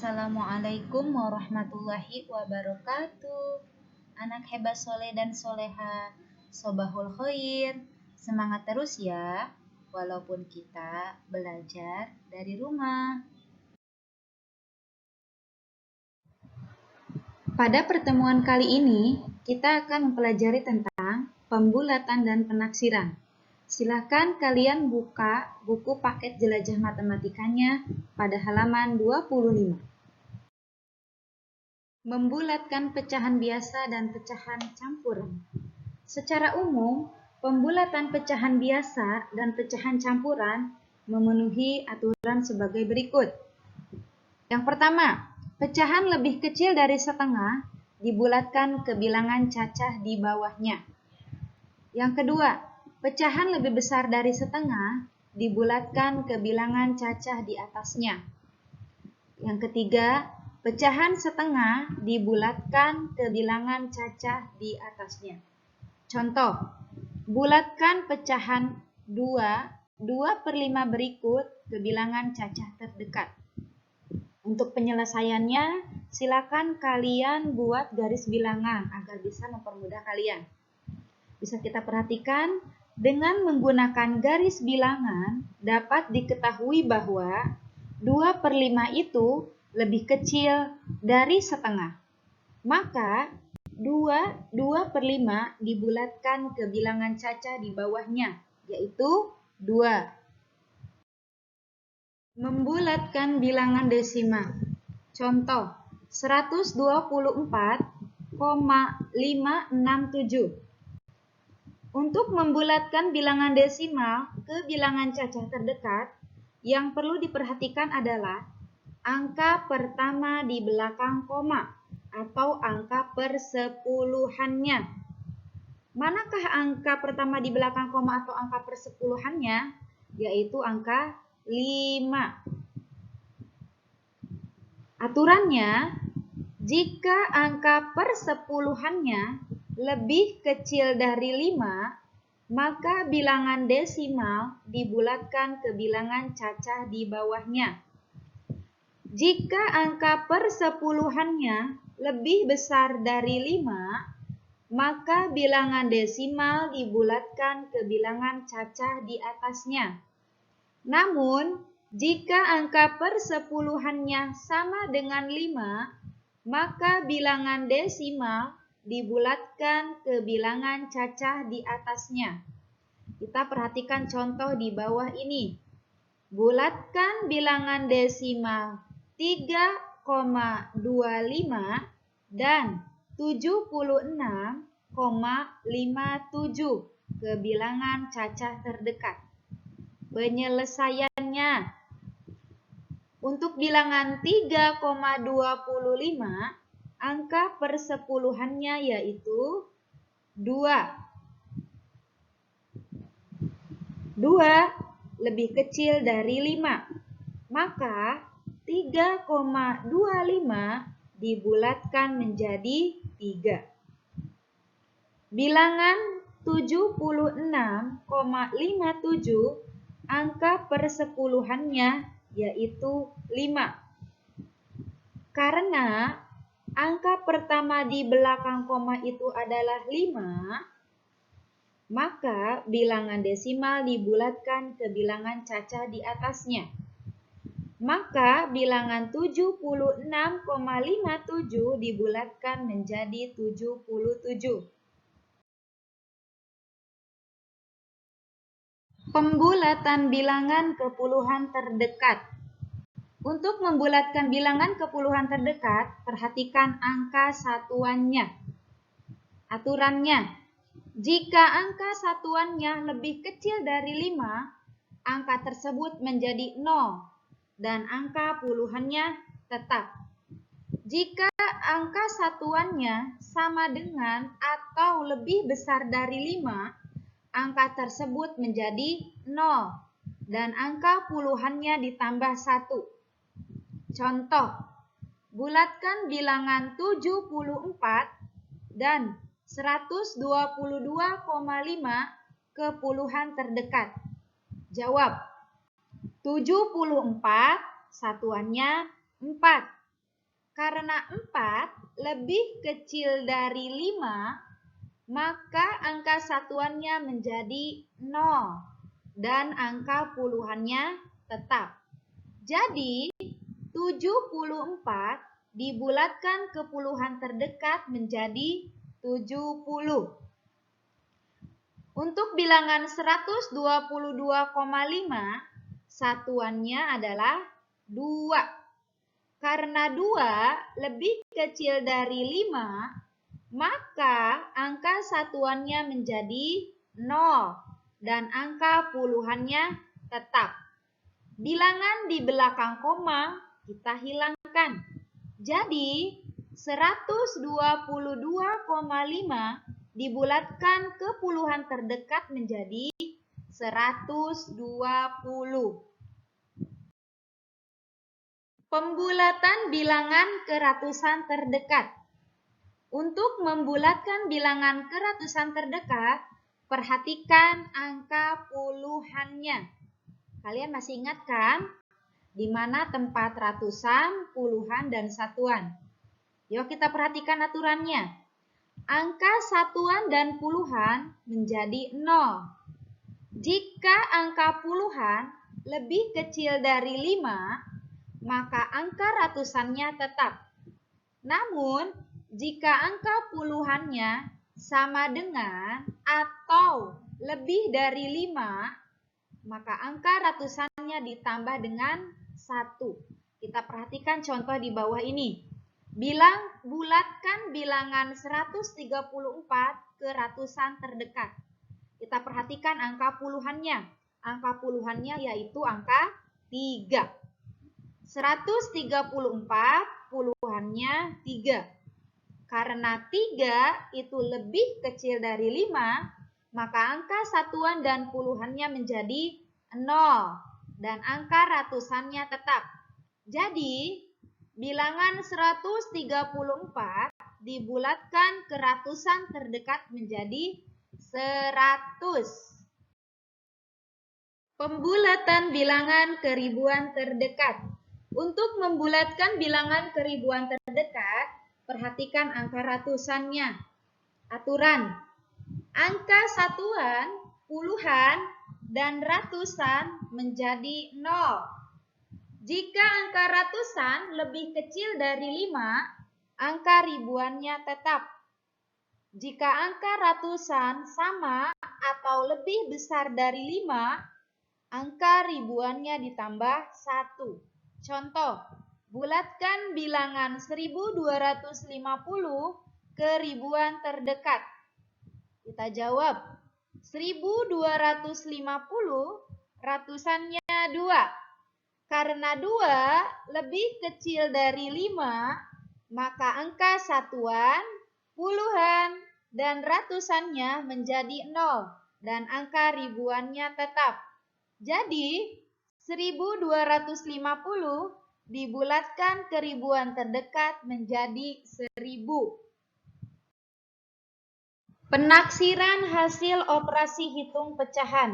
Assalamualaikum warahmatullahi wabarakatuh. Anak hebat soleh dan soleha, sobahul khair. Semangat terus ya, walaupun kita belajar dari rumah. Pada pertemuan kali ini, kita akan mempelajari tentang pembulatan dan penaksiran. Silakan kalian buka buku paket jelajah matematikanya pada halaman 25. Membulatkan pecahan biasa dan pecahan campuran. Secara umum, pembulatan pecahan biasa dan pecahan campuran memenuhi aturan sebagai berikut. Yang pertama, pecahan lebih kecil dari setengah dibulatkan ke bilangan cacah di bawahnya. Yang kedua, pecahan lebih besar dari setengah dibulatkan ke bilangan cacah di atasnya. Yang ketiga, pecahan setengah dibulatkan ke bilangan cacah di atasnya. Contoh, bulatkan pecahan 2/5 berikut ke bilangan cacah terdekat. Untuk penyelesaiannya, silakan kalian buat garis bilangan agar bisa mempermudah kalian. Bisa kita perhatikan, dengan menggunakan garis bilangan dapat diketahui bahwa 2/5 itu lebih kecil dari setengah. Maka 2/5 dibulatkan ke bilangan cacah di bawahnya, yaitu 2. Membulatkan bilangan desimal. Contoh, 124,567. Untuk membulatkan bilangan desimal ke bilangan cacah terdekat, yang perlu diperhatikan adalah angka pertama di belakang koma atau angka persepuluhannya. Manakah angka pertama di belakang koma atau angka persepuluhannya? Yaitu angka 5. Aturannya, jika angka persepuluhannya lebih kecil dari 5, maka bilangan desimal dibulatkan ke bilangan cacah di bawahnya. Jika angka persepuluhannya lebih besar dari 5, maka bilangan desimal dibulatkan ke bilangan cacah di atasnya. Namun, jika angka persepuluhannya sama dengan 5, maka bilangan desimal dibulatkan ke bilangan cacah di atasnya. Kita perhatikan contoh di bawah ini. Bulatkan bilangan desimal 3,25 dan 76,57 ke bilangan cacah terdekat. Penyelesaiannya, untuk bilangan 3,25, angka persepuluhannya yaitu 2. 2 lebih kecil dari 5, maka 3,25 dibulatkan menjadi 3. Bilangan 76,57, angka persepuluhannya yaitu 5. Karena angka pertama di belakang koma itu adalah 5, maka bilangan desimal dibulatkan ke bilangan cacah di atasnya. Maka bilangan 76,57 dibulatkan menjadi 77. Pembulatan bilangan ke puluhan terdekat. Untuk membulatkan bilangan ke puluhan terdekat, perhatikan angka satuannya. Aturannya, jika angka satuannya lebih kecil dari 5, angka tersebut menjadi 0 dan angka puluhannya tetap. Jika angka satuannya sama dengan atau lebih besar dari 5, angka tersebut menjadi 0 dan angka puluhannya ditambah 1. Contoh, bulatkan bilangan 74 dan 122,5 ke puluhan terdekat. Jawab, 74 satuannya 4 Karena 4 lebih kecil dari 5, maka angka satuannya menjadi 0 dan angka puluhannya tetap. Jadi 74 dibulatkan ke puluhan terdekat menjadi 70. Untuk bilangan 122,5, satuannya adalah 2. Karena 2 lebih kecil dari 5, maka angka satuannya menjadi 0 dan angka puluhannya tetap. Bilangan di belakang koma kita hilangkan. Jadi 122,5 dibulatkan ke puluhan terdekat menjadi 120. Pembulatan bilangan ke ratusan terdekat. Untuk membulatkan bilangan ke ratusan terdekat, perhatikan angka puluhannya. Kalian masih ingat kan? Di mana tempat ratusan, puluhan, dan satuan. Yuk kita perhatikan aturannya. Angka satuan dan puluhan menjadi 0. Jika angka puluhan lebih kecil dari 5, maka angka ratusannya tetap. Namun, jika angka puluhannya sama dengan atau lebih dari 5, maka angka ratusannya ditambah dengan 1. Kita perhatikan contoh di bawah ini. Bulatkan bilangan 134 ke ratusan terdekat. Kita perhatikan angka puluhannya. Angka puluhannya yaitu angka 3. 134 puluhannya 3. Karena 3 itu lebih kecil dari 5, maka angka satuan dan puluhannya menjadi 0 dan angka ratusannya tetap. Jadi, bilangan 134 dibulatkan ke ratusan terdekat menjadi 100. Pembulatan bilangan ke ribuan terdekat. Untuk membulatkan bilangan ke ribuan terdekat, perhatikan angka ratusannya. Aturan: angka satuan, puluhan, dan ratusan menjadi 0. Jika angka ratusan lebih kecil dari 5, angka ribuannya tetap. Jika angka ratusan sama atau lebih besar dari 5, angka ribuannya ditambah 1. Contoh, bulatkan bilangan 1250 ke ribuan terdekat. Kita jawab, 1250 ratusannya 2. Karena 2 lebih kecil dari 5, maka angka satuan, puluhan, dan ratusannya menjadi 0 dan angka ribuannya tetap. Jadi, 1250 dibulatkan ke ribuan terdekat menjadi 1000. Penaksiran hasil operasi hitung pecahan.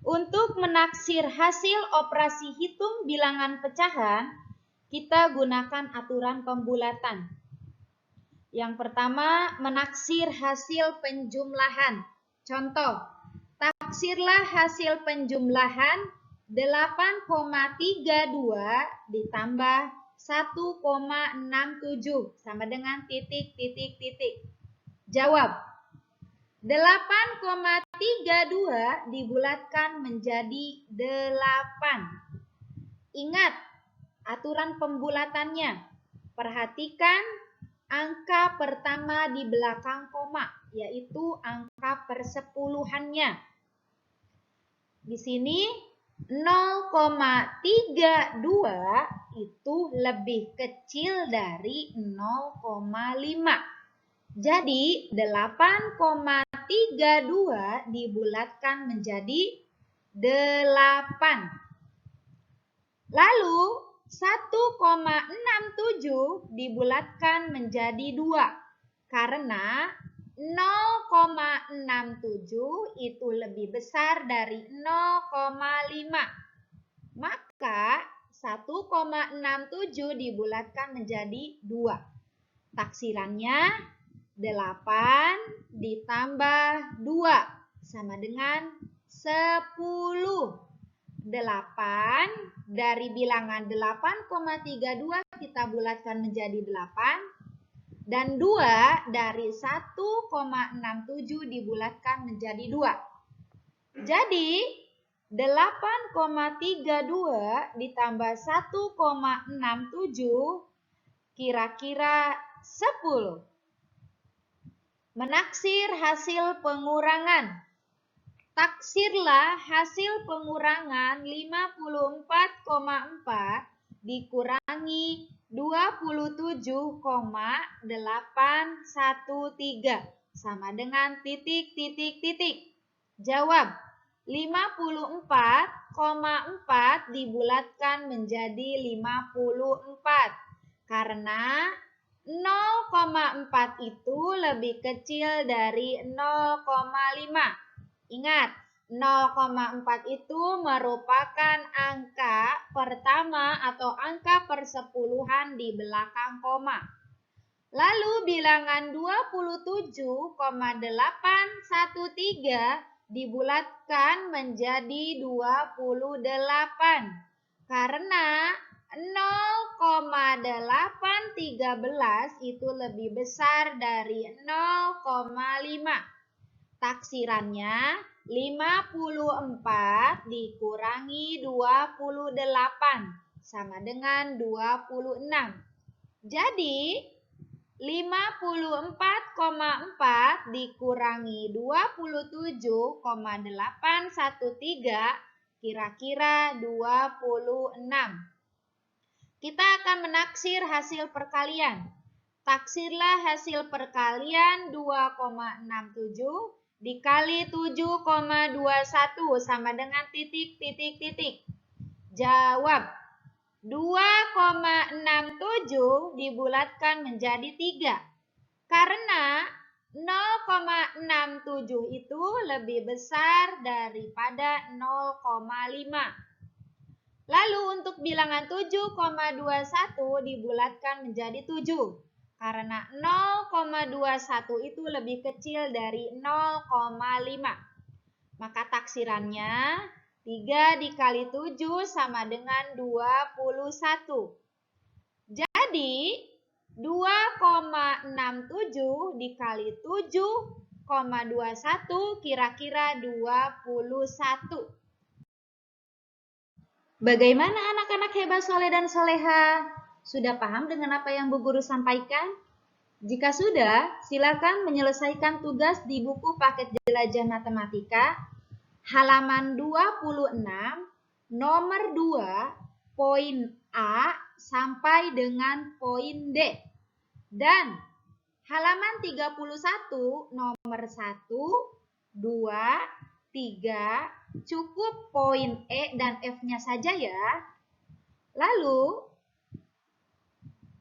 Untuk menaksir hasil operasi hitung bilangan pecahan, kita gunakan aturan pembulatan. Yang pertama, menaksir hasil penjumlahan. Contoh, taksirlah hasil penjumlahan 8,32 ditambah 1,67 sama dengan titik. Jawab. 8,32 dibulatkan menjadi 8. Ingat aturan pembulatannya. Perhatikan angka pertama di belakang koma, yaitu angka persepuluhannya. Di sini 0,32 itu lebih kecil dari 0,5. Jadi 8,32 dibulatkan menjadi 8. Lalu 1,67 dibulatkan menjadi 2. Karena 0,67 itu lebih besar dari 0,5. Maka 1,67 dibulatkan menjadi 2. Taksirannya 8 ditambah 2 sama dengan 10. 8 dari bilangan 8,32 kita bulatkan menjadi 8. Dan 2 dari 1,67 dibulatkan menjadi 2. Jadi 8,32 ditambah 1,67 kira-kira 10. Menaksir hasil pengurangan. Taksirlah hasil pengurangan 54,4 dikurangi 27,813 sama dengan titik. Jawab, 54,4 dibulatkan menjadi 54 karena 0,4 itu lebih kecil dari 0,5. Ingat, 0,4 itu merupakan angka pertama atau angka persepuluhan di belakang koma. Lalu bilangan 27,813 dibulatkan menjadi 28 karena 0,813 itu lebih besar dari 0,5. Taksirannya 54 dikurangi 28 sama dengan 26. Jadi 54,4 dikurangi 27,813 kira-kira 26. Kita akan menaksir hasil perkalian. Taksirlah hasil perkalian 2,67 dikali 7,21 sama dengan titik. Jawab, 2,67 dibulatkan menjadi 3 karena 0,67 itu lebih besar daripada 0,5. Lalu untuk bilangan 7,21 dibulatkan menjadi 7 karena 0,21 itu lebih kecil dari 0,5. Maka taksirannya 3 dikali 7 sama dengan 21. Jadi 2,67 dikali 7,21 kira-kira 21. Bagaimana anak-anak hebat soleh dan soleha? Sudah paham dengan apa yang Bu Guru sampaikan? Jika sudah, silakan menyelesaikan tugas di buku paket jelajah matematika halaman 26, nomor 2, poin A sampai dengan poin D. Dan halaman 31, nomor 1, 2, 3, cukup poin E dan F-nya saja ya. Lalu,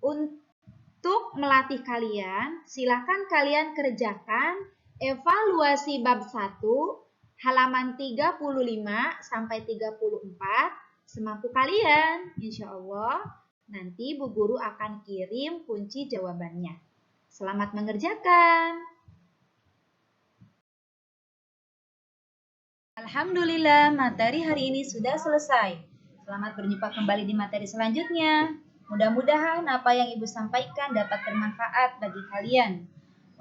untuk melatih kalian, silakan kalian kerjakan evaluasi bab 1, halaman 35 sampai 34, semampu kalian. Insya Allah, nanti Bu Guru akan kirim kunci jawabannya. Selamat mengerjakan. Alhamdulillah, materi hari ini sudah selesai. Selamat berjumpa kembali di materi selanjutnya. Mudah-mudahan apa yang Ibu sampaikan dapat bermanfaat bagi kalian.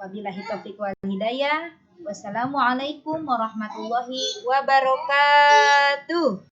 Wabillahi taufiq wal hidayah. Wassalamualaikum warahmatullahi wabarakatuh.